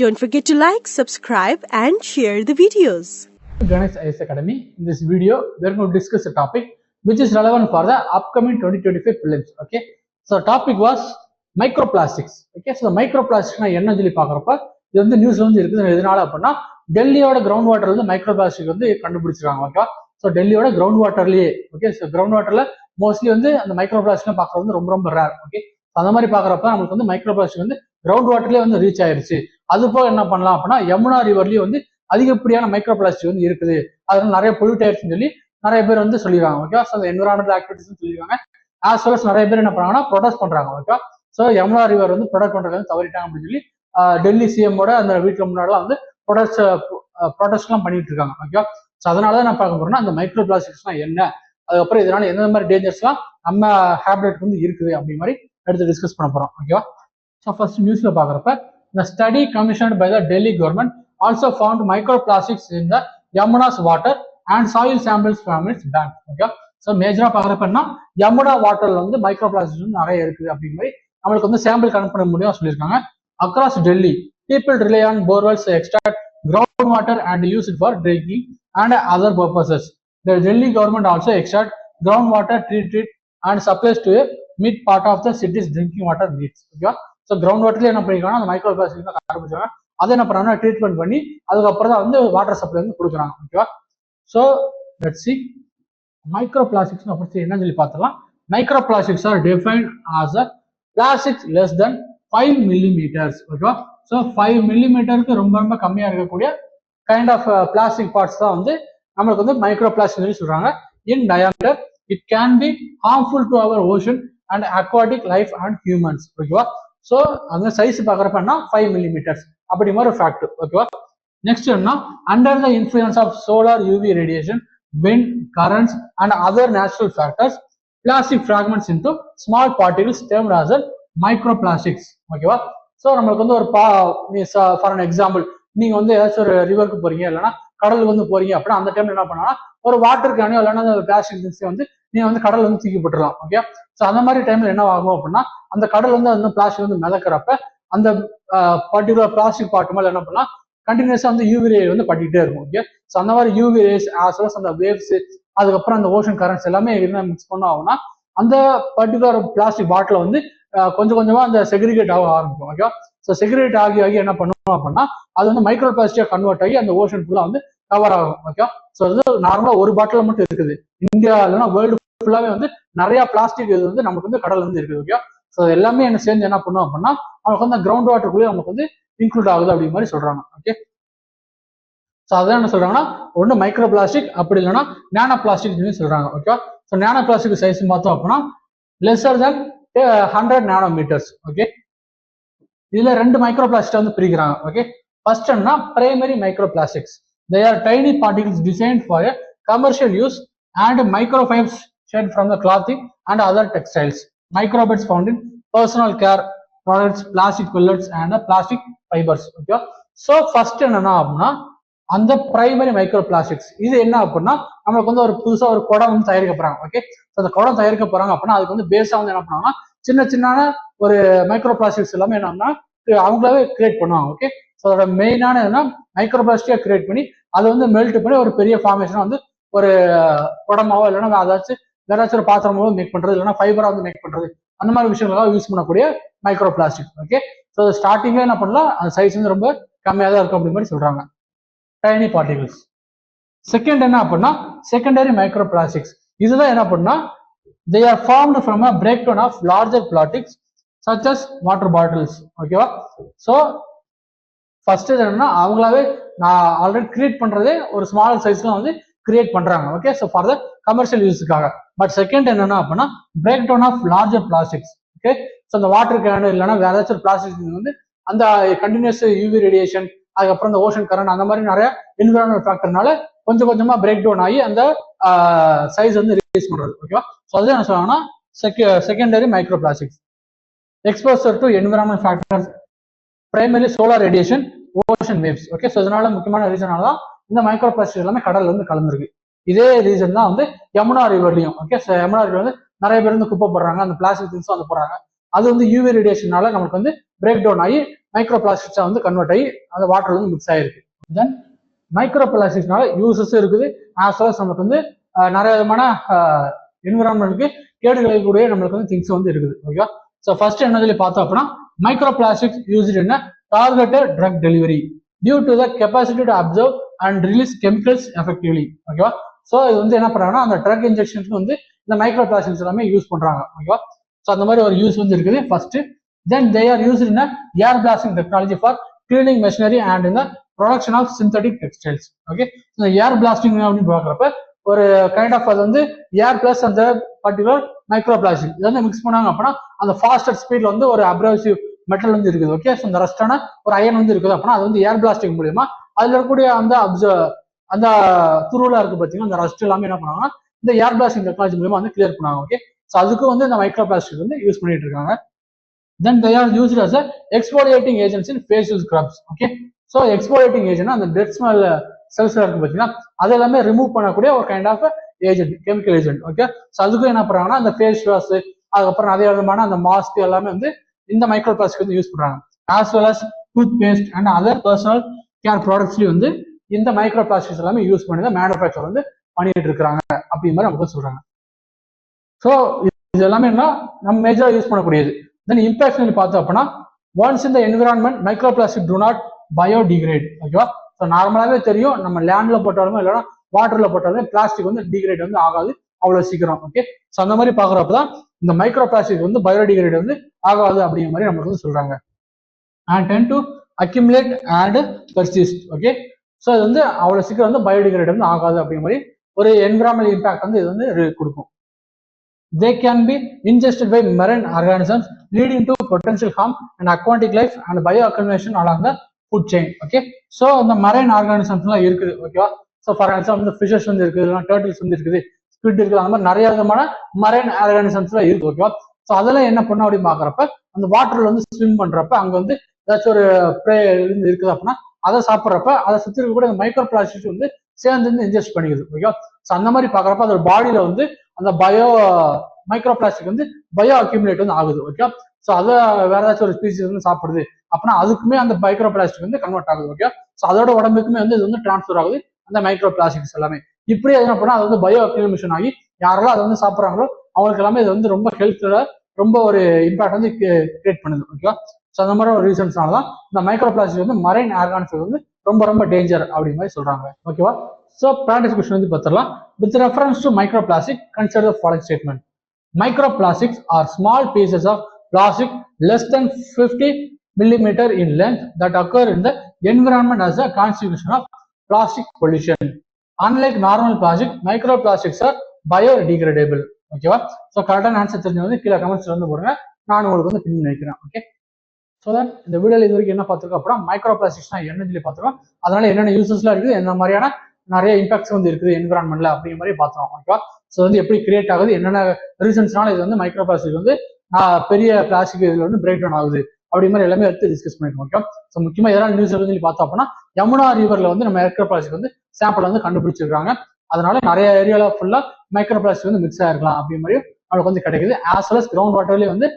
Don't forget to like, subscribe and share the videos. Ganesh IAS Academy. In this video, we are going to discuss a topic which is relevant for the upcoming 2025 prelims. Okay, so topic was microplastics. Okay, so the microplastics na enna சொல்லி பார்க்கறப்ப இது வந்து நியூஸ்ல வந்து இருக்குது. எதனால அப்படின்னா டெல்லியோட ground வாட்டர்ல வந்து மைக்ரோபிளாஸ்டிக் வந்து கண்டுபிடிச்சிருக்காங்க. ஓகே, ஸோ டெல்லியோட கிரவுண்ட் வாட்டர்லயே ஓகே, ஸோ கிரவுண்ட் வாட்டர்ல மோஸ்ட்லி வந்து அந்த மைக்ரோபிளாஸ்டிக் பார்க்கறது வந்து ரொம்ப ரொம்ப ரேர். ஓகே, அந்த மாதிரி பார்க்கறப்ப நமக்கு வந்து மைக்ரோபிளாஸ்டிக் வந்து கிரவுண்ட் வாட்டர்லயே வந்து ரீச் ஆயிருச்சு. அது போக என்ன பண்ணலாம் அப்படின்னா யமுனா ரிவர்லயே வந்து அதிகப்படியான மைக்ரோ பிளாஸ்டிக் வந்து இருக்குது, அதனால நிறைய பொல்யூட் ஆயிடுச்சுன்னு சொல்லி நிறைய பேர் வந்து சொல்லிடுறாங்க. ஓகே, ஸோ அந்த என்விரான்மெண்டல் ஆக்டிவிட்டிஸ் சொல்லியிருக்காங்க. ஆஸ் வெல் அஸ் நிறைய பேர் என்ன பண்ணாங்கன்னா ப்ரொடெஸ்ட் பண்றாங்க. ஓகே, ஸோ யமுனா ரிவர் வந்து ப்ரொடெக்ட் பண்றது வந்து தவறிட்டாங்க அப்படின்னு சொல்லி டெல்லி சிஎம்மோட அந்த வீட்டுல முன்னாடிலாம் வந்து ப்ரொடெஸ்ட்லாம் பண்ணிட்டு இருக்காங்க. ஓகே, ஸோ அதனால தான் நான் பார்க்க போறேன்னா அந்த மைக்ரோ பிளாஸ்டிக்ஸ்லாம் என்ன, அதுக்கப்புறம் இதனால எந்த மாதிரி டேஞ்சர்ஸ்லாம் நம்ம ஹேபிட் வந்து இருக்குது அப்படி மாதிரி எடுத்து டிஸ்கஸ் பண்ண போறோம். ஓகேவா, ஸோ ஃபர்ஸ்ட் நியூஸ்ல பாக்குறப்ப the study commissioned by the Delhi government also found microplastics in the Yamuna's water and soil samples from its bank. Okay, so மேஜரா பாக்குறப்பன்னா Yamuna வாட்டர்ல வந்து மைக்ரோபிளாஸ்டிக்ஸ் வந்து நிறைய இருக்குது அப்படிங்கிற மாதிரி நம்மளுக்கு வந்து சாம்பிள் கனெக்ட் பண்ண முடியும் சொல்லியிருக்காங்க. Across Delhi, people rely on borewells to extract groundwater and use it for drinking and other purposes. The Delhi government also extract groundwater, treat it and supplies to a mid part of the city's drinking water needs. Okay, so ground வாட்டர்ல என்ன பண்ணிருக்காங்க, அந்த micro plastic தான் ஆரம்பிச்சாங்க. அதை என்ன பண்ணாங்கன்னா treatment பண்ணி அதுக்கப்புறம் தான் வந்து வாட்டர் சப்ளை வந்து கொடுக்குறாங்க. ஓகேவா, so let's see micro plastics அப்படி என்ன சொல்லி பார்த்தலாம். Micro plastics are defined as a plastics less than 5 millimeters. ஓகேவா, ஸோ 5 millimeterக்கு ரொம்ப ரொம்ப கம்மியா இருக்கக்கூடிய கைண்ட் ஆஃப் பிளாஸ்டிக் பார்ட்ஸ் தான் வந்து நம்மளுக்கு வந்து மைக்ரோ பிளாஸ்டிக் சொல்லி சொல்றாங்க. In diameter it can be harmful to our ocean and aquatic life and humans. ஓகேவா, ஸோ அந்த சைஸ் பார்க்குறப்பன்னா 5 millimeters அப்படி மாதிரி ஒரு ஃபேக்ட். ஓகேவா, நெக்ஸ்ட் என்ன, under the influence of solar UV radiation, wind, currents and other natural factors, plastic fragments into small particles termed as microplastics. ஓகேவா, so நம்மளுக்கு வந்து ஒரு ஃபார் அன் எக்ஸாம்பிள், நீங்க வந்து ஏதாச்சும் ஒரு ரிவருக்கு போறீங்க இல்லைன்னா கடலுக்கு வந்து போறீங்க அப்படின்னா அந்த டைம்ல என்ன பண்ணலாம், ஒரு வாட்டர் கேனையோ இல்லைன்னா அந்த பிளாஸ்டிக் திங்ஸை வந்து நீங்க வந்து கடல் வந்து தூக்கி போட்டுடலாம். ஓகே, ஸோ அந்த மாதிரி டைம்ல என்ன ஆகும் அப்படின்னா அந்த கடல் வந்து அந்த பிளாஸ்டிக் வந்து மிதக்கிறப்ப அந்த பர்டிகுலர் பிளாஸ்டிக் பார்ட் மேல என்ன பண்ணலாம் கண்டினியூஸா வந்து யூவி ரே வந்து பட்டிக்கிட்டே இருக்கும். ஓகே, ஸோ அந்த மாதிரி UV rays as well as அந்த வேவ்ஸ் அதுக்கப்புறம் அந்த ஓஷன் கரண்ட்ஸ் எல்லாமே என்ன மிக்ஸ் பண்ண ஆகும்னா அந்த பர்டிகுலர் பிளாஸ்டிக் பாட்டில வந்து கொஞ்சம் கொஞ்சமா அந்த செக்ரிகேட் ஆக ஆரம்பிக்கும். ஓகே, ஸோ செக்ரிகேட் ஆகி ஆகி என்ன பண்ணுவோம் அப்படின்னா அது வந்து மைக்ரோ பிளாஸ்டிக்கா கன்வெர்ட் ஆகி அந்த ஓஷன் ஃபுல்லா வந்து கவர் ஆகும். ஓகே, ஸோ அது நார்மலா ஒரு பாட்டில் மட்டும் இருக்குது. இந்தியா இல்லைன்னா வேர்ல்டு ஃபுல்லாவே வந்து நிறைய பிளாஸ்டிக் இது வந்து நமக்கு வந்து கடல் வந்து இருக்குது. ஓகே, ஸோ எல்லாமே என்ன சேர்ந்து என்ன பண்ணும் அப்படின்னா நமக்கு வந்து கிரவுண்ட் வாட்டருக்குள்ளேயே நமக்கு வந்து இன்க்ளூட் ஆகுது அப்படிங்கிற மாதிரி சொல்றாங்க. ஓகே, ஸோ அதான் என்ன சொல்றாங்கன்னா ஒன்று மைக்ரோ பிளாஸ்டிக் அப்படி இல்லைன்னா நேனோ பிளாஸ்டிக் சொல்றாங்க. Okay, so nano plastic size பார்த்தோம் அப்படின்னா லெஸர் தென் 100 nanometers. ஓகே, இதுல ரெண்டு மைக்ரோ பிளாஸ்டிக் வந்து பிரிக்கிறாங்க. ஓகே, ஃபர்ஸ்ட் என்ன primary micro plastics, they are tiny particles designed for a commercial use and microfibers shed from the clothing and other textiles. Microbeads found in personal care products, plastic pellets and plastic fibers. Okay, so first என்னன்னா அப்படின்னா அந்த primary micro plastics இது என்ன அப்படின்னா நம்மளுக்கு வந்து ஒரு புதுசா ஒரு குடம் வந்து தயாரிக்க போறாங்க. ஓகே, ஸோ அந்த குடம் தயாரிக்க போறாங்க அப்படின்னா அதுக்கு வந்து பேஸா வந்து என்ன பண்ணுவாங்கன்னா சின்ன சின்ன ஒரு மைக்ரோ பிளாஸ்டிக்ஸ் எல்லாமே என்னன்னா அவங்களாவே கிரியேட் பண்ணுவாங்க. ஓகே, ஸோ அதோட மெயினான என்ன மைக்ரோ பிளாஸ்டிக்கா கிரியேட் பண்ணி அதை வந்து மெல்ட் பண்ணி ஒரு பெரிய ஃபார்மேஷனா வந்து ஒரு குடமாவோ இல்லைன்னா அதாச்சும் வேற ஏதாச்சும் ஒரு பாத்திரமாவோ மேக் பண்றது இல்லைன்னா ஃபைபரா வந்து மேக் பண்றது அந்த மாதிரி விஷயங்களாக யூஸ் பண்ணக்கூடிய மைக்ரோ பிளாஸ்டிக். ஓகே, ஸோ ஸ்டார்டிங்ல என்ன பண்ணலாம் அந்த சைஸ் வந்து ரொம்ப கம்மியாக தான் இருக்கும் அப்படி மாதிரி சொல்றாங்க, டைனி பார்ட்டிகல்ஸ். செகண்ட் என்ன அப்படின்னா செகண்டரி மைக்ரோ பிளாஸ்டிக்ஸ், இதுதான் என்ன பண்ணா they are formed from a breakdown of larger plastics such as water bottles. ஓகேவா, ஸோ ஃபர்ஸ்ட் என்னன்னா அவங்களாவே நான் ஆல்ரெடி கிரியேட் பண்றதே ஒரு ஸ்மால் சைஸ்ல வந்து கிரியேட் பண்றாங்க. Okay, so for the commercial யூஸுக்காக. பட் செகண்ட் என்னன்னா அப்படின்னா break down of larger plastics. Okay, so அந்த வாட்டர் கேன் இல்லைன்னா வேற ஏதாச்சும் பிளாஸ்டிக் வந்து அந்த கண்டினியூஸ் யூவி ரேடியேஷன் அதுக்கப்புறம் இந்த ஓஷன் கரண்ட் அந்த மாதிரி நிறைய என்விரான்மெண்ட் ஃபேக்டர்னால கொஞ்சம் கொஞ்சமா பிரேக் டவுன் ஆகி அந்த சைஸ் வந்து ரிலீஸ் பண்றது. ஓகேவா, ஸோ அதுதான் என்ன சொல்றாங்கன்னா secondary micro plastics. Exposure to environment factors, primary solar radiation, ocean waves. Okay, so இதனால முக்கியமான ரீசனால தான் இந்த மைக்ரோ பிளாஸ்டிக் எல்லாமே கடல்ல வந்து கலந்துருக்கு. இதே ரீசன் தான் வந்து யமுனா ரிவர்லையும். ஓகே, ஸோ யமுனா ரிவர் வந்து நிறைய பேர் வந்து குப்பை போடுறாங்க, அந்த பிளாஸ்டிக் திங்ஸ் வந்து போடுறாங்க. அது வந்து யூவி ரேடியேஷனால நமக்கு வந்து பிரேக் டவுன் ஆகி மைக்ரோ பிளாஸ்டிக்ஸா வந்து கன்வெர்ட் ஆகி அந்த வாட்டர்ல வந்து மிக்ஸ் ஆயிருக்கு. தென் மைக்ரோ பிளாஸ்டிக்ஸ்னால யூசஸும் இருக்குது, ஆஸ் வெல் அஸ் நமக்கு வந்து நிறைய விதமான என்விரான்மெண்ட்டுக்கு கேடு விளைவிக்கக்கூடிய நம்மளுக்கு வந்து திங்ஸ் வந்து இருக்குது. ஓகேவா? ஸோ ஃபர்ஸ்ட் என்ன சொல்லி பார்த்தோம் அப்படின்னா micro plastics used in targeted drug delivery due to the capacity to absorb and release chemicals effectively. ஓகேவா? ஸோ இது வந்து என்ன பண்றாங்கன்னா அந்த ட்ரக் இன்ஜெக்ஷனுக்கு வந்து இந்த மைக்ரோ பிளாஸ்டிக்ஸ் எல்லாமே யூஸ் பண்றாங்க. ஓகேவா? ஸோ அந்த மாதிரி ஒரு யூஸ் வந்து இருக்குது first. Then they are used in air blasting technology for cleaning machinery and இந்த production of synthetic textiles. Okay, இந்த ஏர் பிளாஸ்டிங் அப்படின்னு பார்க்குறப்ப ஒரு கைண்ட் ஆஃப் அது வந்து ஏர் பிளஸ் அந்த பர்டிகுலர் மைக்ரோ பிளாஸ்டிக் இது வந்து மிக்ஸ் பண்ணாங்க அப்படின்னா அந்த ஃபாஸ்டர் ஸ்பீட்ல வந்து ஒரு அப்ரசிவ் மெட்டல் வந்து இருக்குது. ஓகே, ஸோ இந்த ரஸ்டான ஒரு அயன் வந்து இருக்குது அப்படின்னா அது வந்து ஏர் பிளாஸ்டிக் மூலியமா அதுல இருக்கக்கூடிய அந்த துருவலா இருக்கு பார்த்தீங்கன்னா அந்த ரஸ்ட் எல்லாமே என்ன பண்ணாங்கன்னா இந்த ஏர் பிளாஸ்டிங் டெக்னாலஜி மூலமா வந்து கிளியர் பண்ணாங்க. ஓகே, ஸோ அதுக்கு வந்து இந்த மைக்ரோ பிளாஸ்டிக் வந்து யூஸ் பண்ணிட்டு இருக்காங்க. Then they are used as a exfoliating agents in facial scrubs. Okay, so exfoliating agent அந்த dead smell cells இருக்கு பார்த்தீங்கன்னா அது எல்லாமே ரிமூவ் பண்ணக்கூடிய ஒரு kind of agent, chemical agent. Okay, so அதுக்கும் என்ன பண்றாங்கன்னா அந்த ஃபேஸ் வாஷ் அதுக்கப்புறம் நிறைய விதமான அந்த மாஸ்க் எல்லாமே வந்து இந்த மைக்ரோ பிளாஸ்டிக் வந்து யூஸ் பண்றாங்க. As well as toothpaste and other personal care ப்ராடக்ட்ஸ்லயும் வந்து இந்த மைக்ரோ பிளாஸ்டிக்ஸ் எல்லாமே யூஸ் பண்ணி தான் மேனுஃபேக்சர் வந்து பண்ணிட்டு இருக்காங்க அப்படிங்கிற மாதிரி நமக்கு சொல்றாங்க. ஸோ இது எல்லாமே என்ன நம்ம மேஜரா யூஸ் பண்ணக்கூடியது. தென் இம்பாக்ட் பார்த்தோம் அப்படின்னா ஒன்ஸ் இந்த environment micro plastic do not biodegrade. ஓகேவா? ஸோ நார்மலாகவே தெரியும் நம்ம லேண்ட்ல போட்டாலுமே இல்லைன்னா வாட்டர்ல போட்டாலுமே பிளாஸ்டிக் வந்து டிகிரேட் வந்து ஆகாது அவ்வளோ சீக்கிரம். ஓகே, ஸோ அந்த மாதிரி பார்க்குறப்ப தான் இந்த மைக்ரோ பிளாஸ்டிக் வந்து பயோடிகிரேட் வந்து ஆகாது அப்படிங்கிற மாதிரி நமக்கு வந்து சொல்றாங்க. And ten to accumulate and persist. Okay, so இது வந்து அவ்வளோ சீக்கிரம் வந்து பயோடிகிரேட் வந்து ஆகாது அப்படிங்கிற மாதிரி ஒரு என்விரான்மெண்டல் இம்பாக்ட் வந்து இது வந்து கொடுக்கும். They can be ingested by marine organisms, leading to potential harm and aquatic life and bioaccumulation along the food chain. Okay, so இந்த marine organisms எல்லாம் இருக்குது. ஓகேவா? ஸோ ஃபார் எக்ஸாம்பிள் இந்த ஃபிஷஸ் வந்து இருக்குது, இல்லைன்னா டர்ட்டில்ஸ் வந்து இருக்குது, ஸ்குவிட் இருக்குது, அந்த மாதிரி நிறைய விதமான மரைன் ஆர்கானிசம்ஸ் எல்லாம் இருக்கு. ஓகேவா? ஸோ அதெல்லாம் என்ன பண்ணும் அப்படின்னு பாக்குறப்ப அந்த வாட்டர்ல வந்து ஸ்விம் பண்றப்ப அங்க வந்து ஏதாச்சும் ஒரு ப்ரே இருக்குது அப்படின்னா அதை சாப்பிட்றப்ப அதை சுற்றி இருக்கக்கூடிய மைக்ரோ பிளாஸ்டிக்ஸ் வந்து சேர்ந்து வந்து இன்ஜெஸ்ட் பண்ணிக்குது. ஓகேவா? ஸோ அந்த மாதிரி பாக்குறப்ப அதோட பாடியில வந்து அந்த மைக்ரோ பிளாஸ்டிக் வந்து பயோ அக்யூமுலேட் வந்து ஆகுது. ஓகே, ஸோ அதை வேற ஏதாச்சும் ஒரு ஸ்பீசிஸ் வந்து சாப்பிடுது அப்படின்னா அதுக்குமே அந்த மைக்ரோ பிளாஸ்டிக் வந்து கன்வெர்ட் ஆகுது. ஓகே, ஸோ அதோட உடம்புக்குமே வந்து இது வந்து டிரான்ஸ்ஃபர் ஆகுது அந்த மைக்ரோ பிளாஸ்டிக்ஸ் எல்லாமே. இப்படி என்ன பண்ணா அது வந்து பயோ அக்யூமுலேஷன் ஆகி யாரெல்லாம் அதை வந்து சாப்பிட்றாங்களோ அவங்களுக்கு எல்லாமே இது வந்து ரொம்ப ஹெல்த்ல ரொம்ப ஒரு இம்பாக்ட் வந்து கிரியேட் பண்ணுது. ஓகேவா? ஸோ அந்த மாதிரி ஒரு ரீசன்ஸ்னால தான் இந்த மைக்ரோ பிளாஸ்டிக் வந்து மரைன் ஆர்கானிசம் வந்து ரொம்ப ரொம்ப டேஞ்சர் அப்படிங்கிற மாதிரி சொல்றாங்க. ஓகேவா? ஸோ ப்ராக்டிஸ் கொஸ்டின் வந்து பார்த்துடலாம். With reference to micro plastic consider the following statement. Microplastics are small pieces of plastic less than 50 millimeter in length that occur in the environment as a constitution of plastic pollution. Unlike normal plastic, microplastics are biodegradable. ஓகேவா? So கரெக்டான answer தெரிஞ்சவங்க கீழே கமெண்ட்ஸ்ல வந்து போடுங்க, நான் உங்களுக்கு வந்து பின் நினைக்கிறேன். ஓகே, ஸோ தட் இந்த வீடியோவில் இது வரைக்கும் என்ன பார்த்துருக்கோம் அப்படின்னா மைக்ரோ பிளாஸ்டிக்ஸ்னா என்னன்னு சொல்லி பார்த்துருக்கோம், அதனால என்னென்ன யூசஸ்லாம் இருக்குது, என்ன மாதிரியான நிறைய இம்பாக்ட்ஸ் வந்து இருக்குது என்விரான்மெண்ட்ல அப்படிங்கிற மாதிரி பார்த்தோம். ஓகேவா? ஸோ வந்து எப்படி கிரியேட் ஆகுது, என்னென்ன ரீசன்ஸ்னால இது வந்து மைக்ரோ பிளாஸ்டிக் வந்து பெரிய பிளாஸ்டிக் இதுல வந்து பிரேக் டவுன் ஆகுது அப்படி மாதிரி எல்லாமே எடுத்து டிஸ்கஸ் பண்ணிருக்கோம். ஓகே, ஸோ முக்கியமா எதனால் நியூஸ் சொல்லி பார்த்தோம் அப்படின்னா யமுனா ரிவர்ல வந்து நம்ம மைக்ரோ பிளாஸ்டிக் வந்து சாம்பிள் வந்து கண்டுபிடிச்சிருக்காங்க. அதனால நிறைய ஏரியால ஃபுல்லா மைக்ரோ பிளாஸ்டிக் வந்து மிக்ஸ் ஆயிருக்கலாம் அப்படி மாதிரி நம்மளுக்கு வந்து கிடைக்குது. ஆஸ் வெல் அஸ் கிரவுண்ட் வாட்டர்லயே வந்து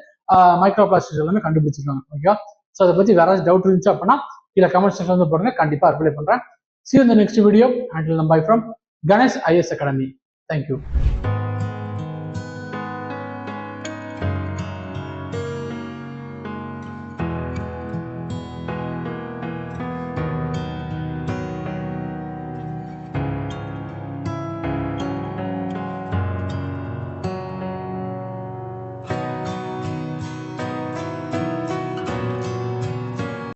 மைக்ரோ பிளாஸ்டிக் எல்லாமே கண்டுபிடிச்சிருக்காங்க. ஓகே, ஸோ அதை பத்தி வேற டவுட் இருந்துச்சு அப்படின்னா கீழே கமெண்ட் செக்ஷன் வந்து போடுங்க, கண்டிப்பா ரிப்ளை பண்றேன். See you in the next video. Until then, bye from Ganesh IAS Academy. Thank you.